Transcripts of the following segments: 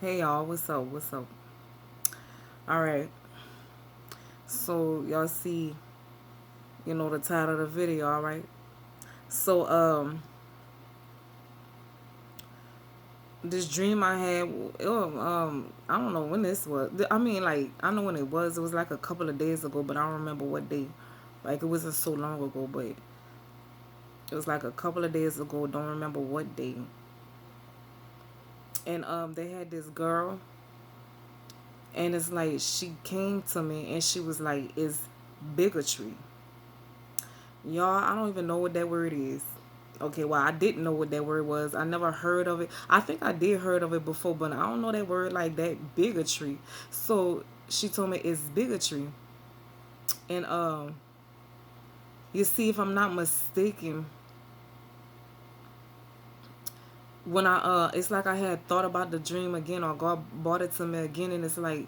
Hey y'all, what's up? What's up? All right. So y'all see, the title of the video, all right? So this dream I had, I don't know when this was. I mean, like I know when it was. It was like a couple of days ago, but I don't remember what day. Like it wasn't so long ago, but it was like a couple of days ago. Don't remember what day. And they had this girl, and it's like she came to me and she was like, "It's bigotry." Y'all, I don't even know what that word is. Okay, well, I didn't know what that word was. I never heard of it. I think I did heard of it before, but I don't know that word like that, bigotry. So she told me it's bigotry. And you see, if I'm not mistaken, when it's like I had thought about the dream again, or God brought it to me again, and it's like,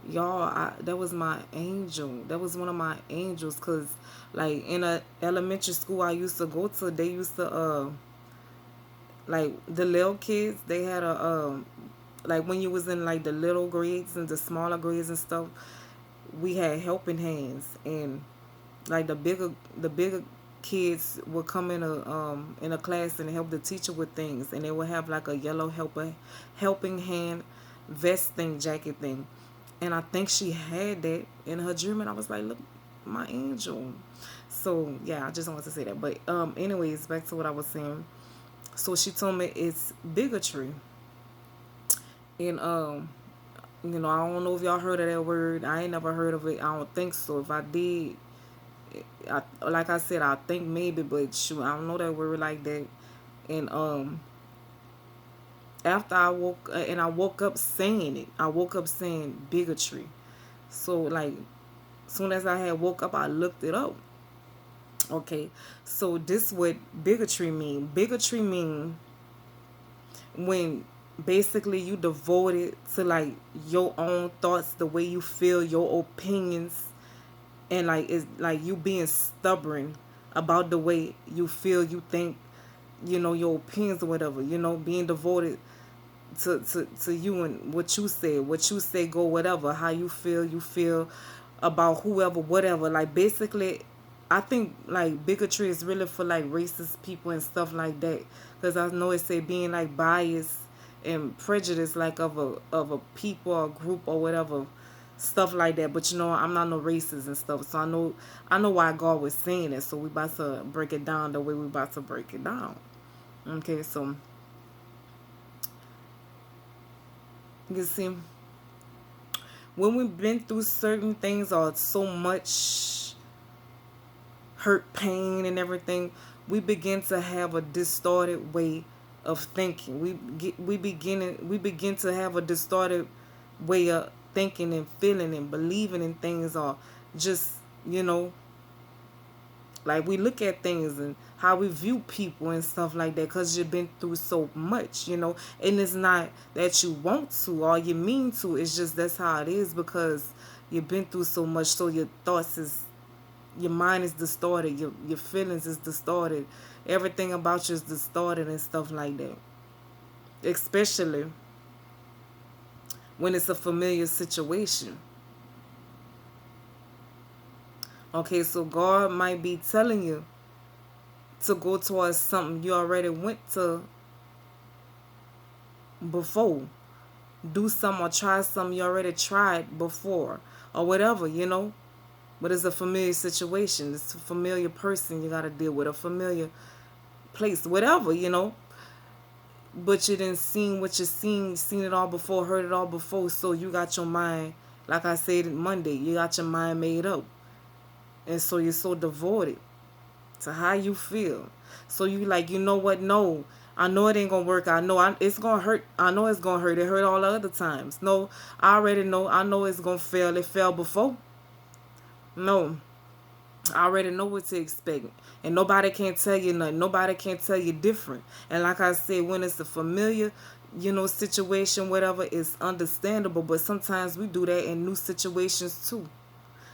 y'all, that was my angel. That was one of my angels, cause like in a elementary school I used to go to, they used to like the little kids, they had a like when you was in like the little grades and the smaller grades and stuff, we had helping hands. And like the bigger kids would come in a class and help the teacher with things, and they would have like a yellow helping hand vest thing, jacket thing. And I think she had that in her dream, and I was like, look, my angel. So yeah, I just wanted to say that. But anyways, back to what I was saying. So she told me it's bigotry. And I don't know if y'all heard of that word. I ain't never heard of it. I don't think so. If I did, like I said, I think maybe, but shoot, I don't know that word like that. And after I woke up saying it. I woke up saying bigotry. So like, soon as I had woke up, I looked it up. Okay, so this what bigotry mean. Bigotry mean when basically you devoted to like your own thoughts, the way you feel, your opinions, and like it's like you being stubborn about the way you feel, you think, your opinions or whatever, being devoted to you and what you say go, whatever, how you feel about whoever, whatever. Like basically, I think like bigotry is really for like racist people and stuff like that, because I know it say being like biased and prejudice, like of a people or group or whatever, stuff like that. But I'm not no racist and stuff, so I know why God was saying it. So we about to break it down the way we about to break it down. Okay, so you see, when we've been through certain things or so much hurt, pain, and everything, we begin to have a distorted way of thinking. We begin to have a distorted way of thinking and feeling and believing in things, or just you know like we look at things and how we view people and stuff like that, because you've been through so much, and it's not that you want to or you mean to. It's just that's how it is, because you've been through so much. So your mind is distorted, your feelings is distorted, everything about you is distorted and stuff like that, especially when it's a familiar situation. Okay, so God might be telling you to go towards something you already went to before. Do something or try something you already tried before, or whatever. But it's a familiar situation. It's a familiar person you got to deal with, a familiar place, whatever. But you didn't seen what you seen it all before, heard it all before. So you got your mind, like I said Monday, you got your mind made up. And so you're so devoted to how you feel. So you like, you know what? No, I know it ain't gonna work. I know it's gonna hurt. I know it's gonna hurt. It hurt all the other times. No, I already know. I know it's gonna fail. It fell before. No, I already know what to expect. And nobody can tell you nothing. Nobody can tell you different. And like I said, when it's a familiar, situation, whatever, it's understandable. But sometimes we do that in new situations too.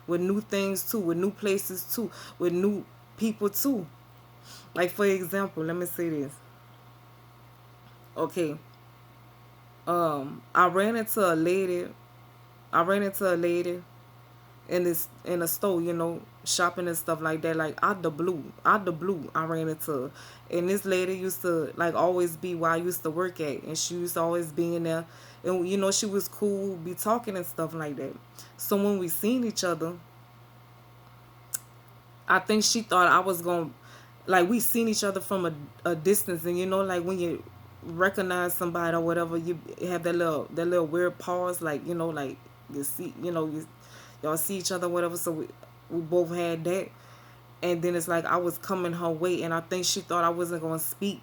With new things too. With new places too. With new people too. Like for example, let me say this. Okay. I ran into a lady. I ran into a lady in a store, shopping and stuff like that. Like out the blue, I ran into her. And this lady used to like always be where I used to work at, and she used to always be in there. And she was cool, be talking and stuff like that. So when we seen each other, I think she thought I was gonna like we seen each other from a distance, and like when you recognize somebody or whatever, you have that little weird pause, like like you see, y'all see each other, whatever. So we both had that, and then it's like I was coming her way, and I think she thought I wasn't gonna speak,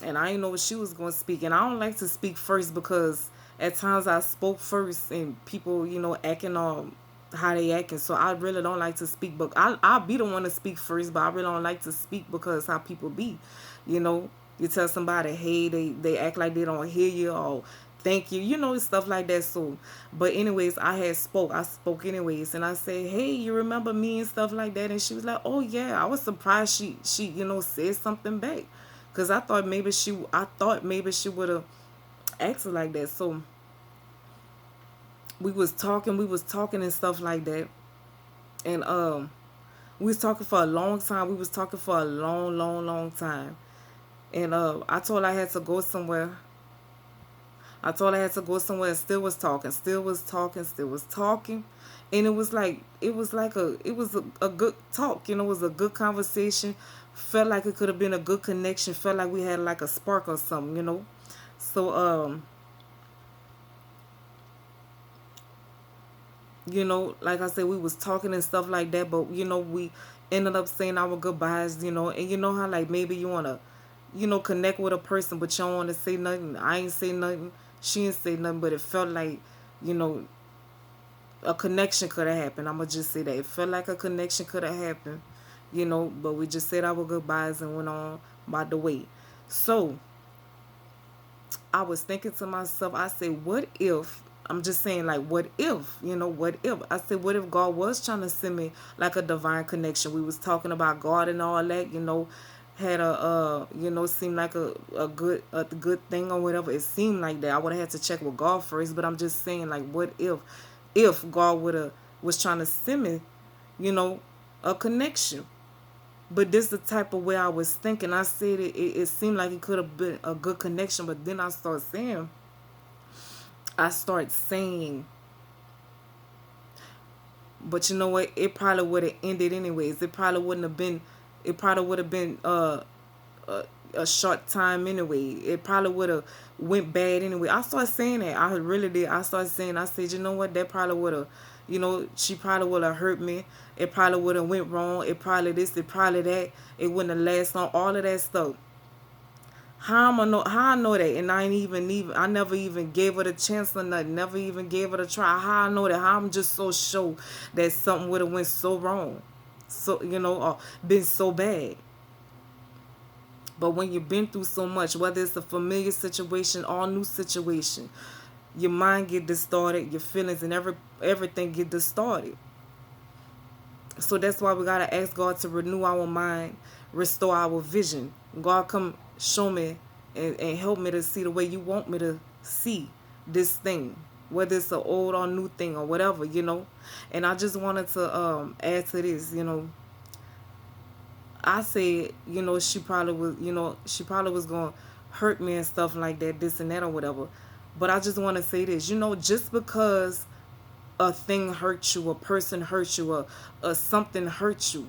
and I didn't know what she was gonna speak, and I don't like to speak first because at times I spoke first, and people acting on how they acting, so I really don't like to speak, but I'll be the one to speak first, but I really don't like to speak because how people be, you know. You tell somebody, hey, they act like they don't hear you or thank you, stuff like that. So, but anyways, I spoke anyways, and I said, hey, you remember me and stuff like that, and she was like, oh yeah. I was surprised she said something back, because I thought maybe she would have acted like that. So we was talking and stuff like that, and we was talking for a long time. We was talking for a long, long, long time, and I told her I had to go somewhere. I told her I had to go somewhere, and still was talking, still was talking, still was talking, and it was a good talk. It was a good conversation. Felt like it could have been a good connection. Felt like we had like a spark or something. So like I said, we was talking and stuff like that, but we ended up saying our goodbyes, and you know how like maybe you wanna, connect with a person, but you don't wanna say nothing. I ain't say nothing, she ain't say nothing, but it felt like, you know, a connection could have happened. I'ma just say that. It felt like a connection could have happened, but we just said our goodbyes and went on by the way. So I was thinking to myself, I said, what if, I'm just saying, like, what if, what if? I said, what if God was trying to send me like a divine connection? We was talking about God and all that, had seemed like a good thing or whatever. It seemed like that. I would have had to check with God first, but I'm just saying, like, what if God would have was trying to send me, you know, a connection? But this the type of way I was thinking. I said it seemed like it could have been a good connection, but then I start saying, but you know what? It probably would have ended anyways. It probably wouldn't have been. It probably would have been a, a short time anyway. It probably would have went bad anyway. I started saying that. I really did. I started saying. I said, you know what? That probably would have. She probably would have hurt me. It probably would have went wrong. It probably this. It probably that. It wouldn't have lasted long. All of that stuff. How am I know? How I know that? And I ain't even. I never even gave it a chance or nothing. Never even gave it a try. How I know that? How I'm just so sure that something would have went so wrong, so or been so bad. But when you've been through so much, whether it's a familiar situation or a new situation, your mind get distorted, your feelings and everything get distorted. So that's why we gotta ask God to renew our mind, restore our vision. God, come show me and help me to see the way you want me to see this thing, whether it's an old or new thing or whatever. And I just wanted to add to this. I said, she probably was gonna hurt me and stuff like that, this and that or whatever. But I just want to say this, just because a thing hurts you, a person hurts you, or something hurts you,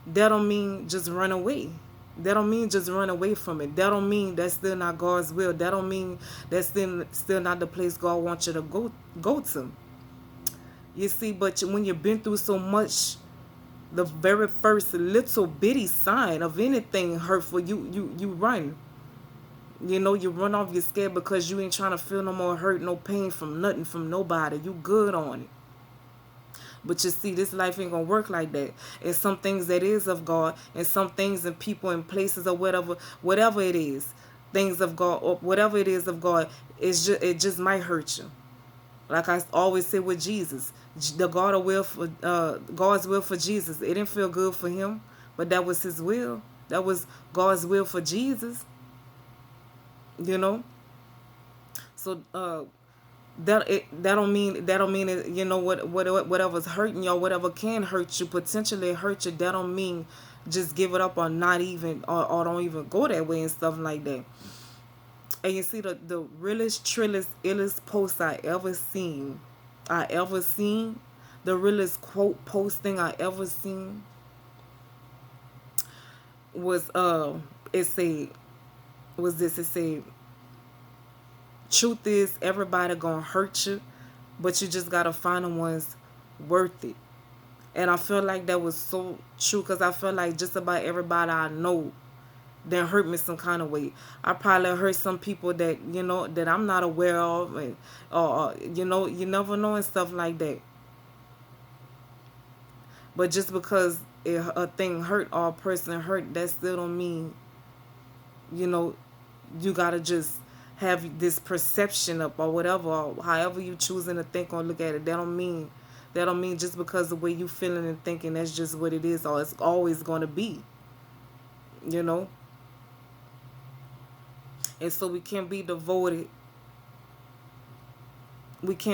that don't mean just run away. That don't mean just run away from it. That don't mean that's still not God's will. That don't mean that's still not the place God wants you to go to. You see, but when you've been through so much, the very first little bitty sign of anything hurtful, you run. You run off, you're scared because you ain't trying to feel no more hurt, no pain from nothing, from nobody. You good on it. But you see, this life ain't gonna work like that. And some things that is of God, and some things and people and places or whatever it is, things of God or whatever it is of God, it just might hurt you. Like I always say with Jesus, the God's will for Jesus. It didn't feel good for him, but that was his will. That was God's will for Jesus. You know. So that don't mean it, you know whatever's hurting you or whatever can hurt you, potentially hurt you, that don't mean just give it up or not even or don't even go that way and stuff like that. And you see the realest, trillest, illest post I ever seen, the realest quote posting I ever seen was it said was this it said, truth is everybody gonna hurt you, but you just gotta find the ones worth it. And I feel like that was so true because I feel like just about everybody I know then hurt me some kind of way. I probably hurt some people that that I'm not aware of, and or you never know and stuff like that. But just because a thing hurt or a person hurt, that still don't mean you know you gotta just have this perception up or whatever, or however you choosing to think or look at it. That don't mean just because the way you feeling and thinking, that's just what it is or it's always gonna be. You know, and so we can't be devoted to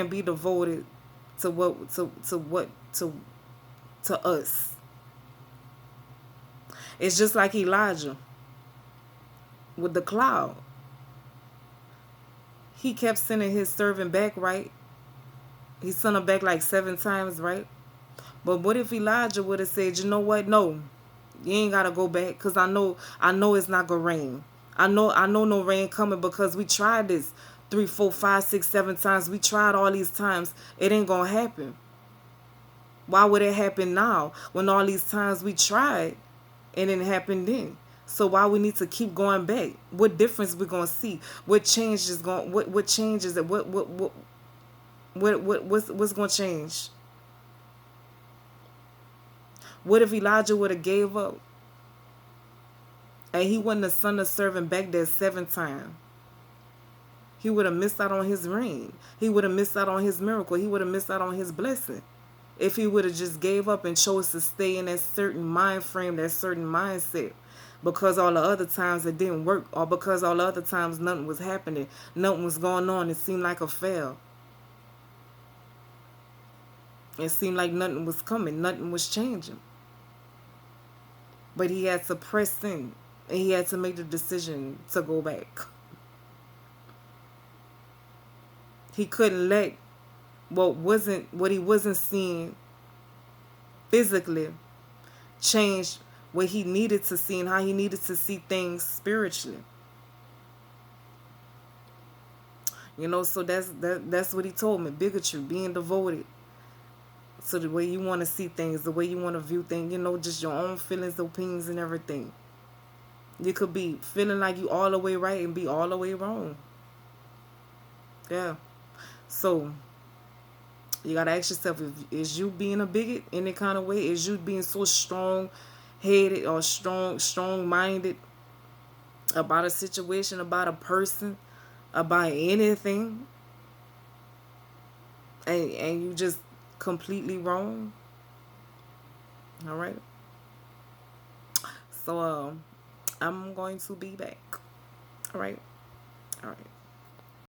to us. It's just like Elijah with the cloud. He kept sending his servant back, right? He sent him back like 7 times, right? But what if Elijah would have said, you know what? No, you ain't gotta go back, cause I know it's not gonna rain. I know no rain coming because we tried this 3, 4, 5, 6, 7 times. We tried all these times. It ain't gonna happen. Why would it happen now when all these times we tried and it happened then? So why we need to keep going back? What difference we gonna see? What change is going? What changes? What's gonna change? What if Elijah would have gave up and he wouldn't have sent a servant back there 7 times? He would have missed out on his rain. He would have missed out on his miracle. He would have missed out on his blessing. If he would have just gave up and chose to stay in that certain mind frame, that certain mindset, because all the other times it didn't work, or because all the other times nothing was happening, nothing was going on, it seemed like a fail. It seemed like nothing was coming, nothing was changing. But he had to press in, and he had to make the decision to go back. He couldn't let what he wasn't seeing physically change what he needed to see and how he needed to see things spiritually. So that's what he told me. Bigotry, being devoted to the way you want to see things, the way you want to view things, just your own feelings, opinions, and everything. You could be feeling like you all the way right and be all the way wrong. Yeah. So you gotta ask yourself, is you being a bigot any kind of way? Is you being so strong headed or strong minded about a situation, about a person, about anything, and you just completely wrong? All right. So I'm going to be back. All right. All right.